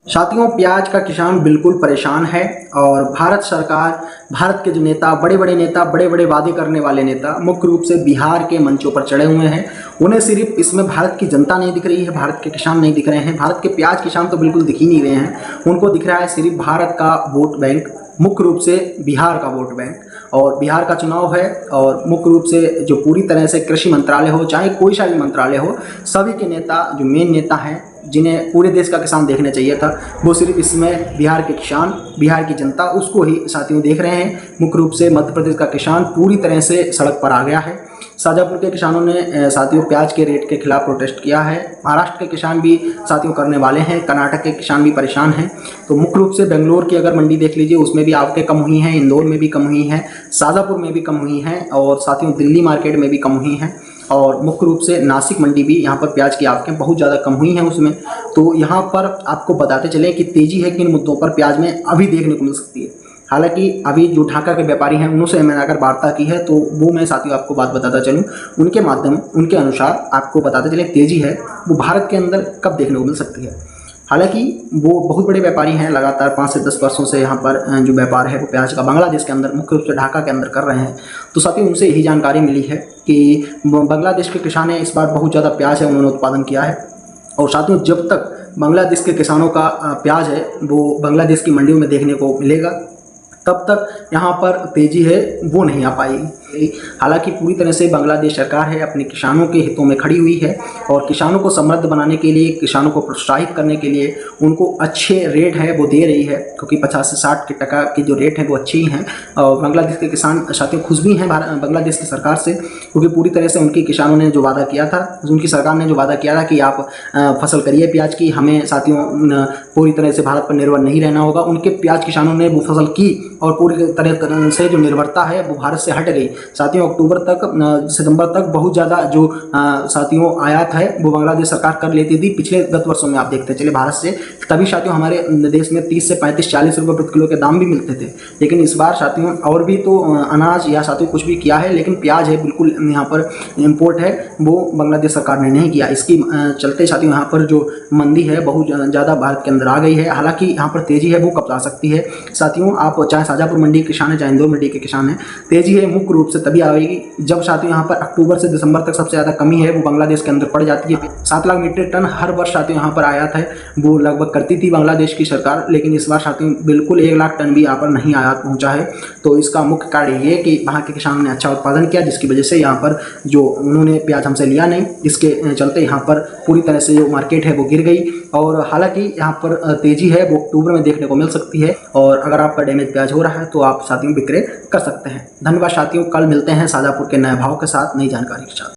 साथियों, प्याज का किसान बिल्कुल परेशान है और भारत सरकार, भारत के जो नेता, बड़े बड़े वादे करने वाले नेता मुख्य रूप से बिहार के मंचों पर चढ़े हुए हैं। उन्हें सिर्फ इसमें भारत की जनता नहीं दिख रही है, भारत के किसान नहीं दिख रहे हैं, भारत के प्याज किसान तो बिल्कुल दिख ही नहीं रहे हैं। उनको दिख रहा है सिर्फ भारत का वोट बैंक, मुख्य रूप से बिहार का वोट बैंक। और बिहार का चुनाव है और मुख्य रूप से जो पूरी तरह से कृषि मंत्रालय हो, चाहे कोई सा भी मंत्रालय हो, सभी के नेता, जो मेन नेता हैं, जिन्हें पूरे देश का किसान देखना चाहिए था, वो सिर्फ इसमें बिहार के किसान, बिहार की जनता उसको ही साथियों देख रहे हैं। मुख्य रूप से मध्य प्रदेश का किसान पूरी तरह से सड़क पर आ गया है। शाजापुर के किसानों ने साथियों प्याज के रेट के खिलाफ प्रोटेस्ट किया है। महाराष्ट्र के किसान भी साथियों करने वाले हैं। कर्नाटक के किसान भी परेशान हैं। तो मुख्य रूप से बेंगलोर की अगर मंडी देख लीजिए, उसमें भी आवकें कम हुई हैं, इंदौर में भी कम हुई हैं, शाजापुर में भी कम हुई हैं और साथियों दिल्ली मार्केट में भी कम हुई हैं। और मुख्य रूप से नासिक मंडी भी, यहाँ पर प्याज की आवकें बहुत ज़्यादा कम हुई हैं उसमें। तो यहाँ पर आपको बताते चलें कि तेज़ी है किन मुद्दों पर प्याज में अभी देखने को मिल सकती है। हालांकि अभी जो ढाका के व्यापारी हैं, उनसे मैंने अगर वार्ता की है तो वो मैं साथियों आपको बात बताता चलूँ। उनके अनुसार आपको बताते चलें तेज़ी है वो भारत के अंदर कब देखने को मिल सकती है। हालांकि वो बहुत बड़े व्यापारी हैं, लगातार 5 से 10 वर्षों से यहाँ पर जो व्यापार है वो प्याज का बांग्लादेश के अंदर, मुख्य रूप से ढाका के अंदर कर रहे हैं। तो साथियों उनसे यही जानकारी मिली है कि बांग्लादेश के किसान ने इस बार बहुत ज़्यादा प्याज है उन्होंने उत्पादन किया है। और साथियों जब तक बांग्लादेश के किसानों का प्याज है वो बांग्लादेश की मंडियों में देखने को मिलेगा, तब तक यहाँ पर तेज़ी है वो नहीं आ पाएगी। हालांकि पूरी तरह से बांग्लादेश सरकार है अपने किसानों के हितों में खड़ी हुई है और किसानों को समृद्ध बनाने के लिए, किसानों को प्रोत्साहित करने के लिए उनको अच्छे रेट है वो दे रही है, क्योंकि 50 से 60% की जो रेट है वो अच्छी ही हैं। और बांग्लादेश के किसान साथियों खुश भी हैं बांग्लादेश की सरकार से, क्योंकि पूरी तरह से उनके किसानों ने जो वादा किया था, उनकी सरकार ने जो वादा किया था कि आप फसल करिए प्याज की, हमें साथियों पूरी तरह से भारत पर निर्भर नहीं रहना होगा। उनके प्याज किसानों ने वो फसल की और पूरी तरह से जो निर्भरता है वो भारत से हट गई। साथियों अक्टूबर तक, सितंबर तक बहुत ज़्यादा जो साथियों आयात है वो बांग्लादेश सरकार कर लेती थी पिछले गत वर्षों में। आप देखते चले भारत से, तभी साथियों हमारे देश में 30 से 35-40 रुपये प्रति किलो के दाम भी मिलते थे। लेकिन इस बार साथियों और भी तो अनाज या साथियों कुछ भी किया है, लेकिन प्याज है बिल्कुल यहाँ पर इम्पोर्ट है वो बांग्लादेश सरकार ने नहीं किया। इसकी चलते साथियों यहाँ पर जो मंदी है बहुत ज़्यादा भारत के अंदर आ गई है। हालांकि यहाँ पर तेज़ी है वो कब आ सकती है साथियों, आप चाहे शाजापुर मंडी के किसान है, चाहे इंदौर मंडी के किसान है, तेज़ी है मुख्य रूप से तभी आएगी जब साथियों यहाँ पर अक्टूबर से दिसंबर तक सबसे ज़्यादा कमी है वो बांग्लादेश के अंदर पड़ जाती है। 7 लाख मीट्रिक टन हर वर्ष साथियों यहाँ पर आयात है वो लगभग करती थी बांग्लादेश की सरकार, लेकिन इस बार साथियों बिल्कुल 1 लाख टन भी यहाँ पर नहीं आयात पहुँचा है। तो इसका मुख्य कारण ये कि वहाँ के किसानों ने अच्छा उत्पादन किया, जिसकी वजह से यहाँ पर जो उन्होंने प्याज हमसे लिया नहीं, इसके चलते यहाँ पर पूरी तरह से जो मार्केट है वो गिर गई। और हालांकि यहाँ पर तेज़ी है वो अक्टूबर में देखने को मिल सकती है। और अगर आपका डैमेज प्याज हो रहा है तो आप साथियों विक्रय कर सकते हैं। धन्यवाद साथियों, कल मिलते हैं शाजापुर के नए भाव के साथ, नई जानकारी के साथ।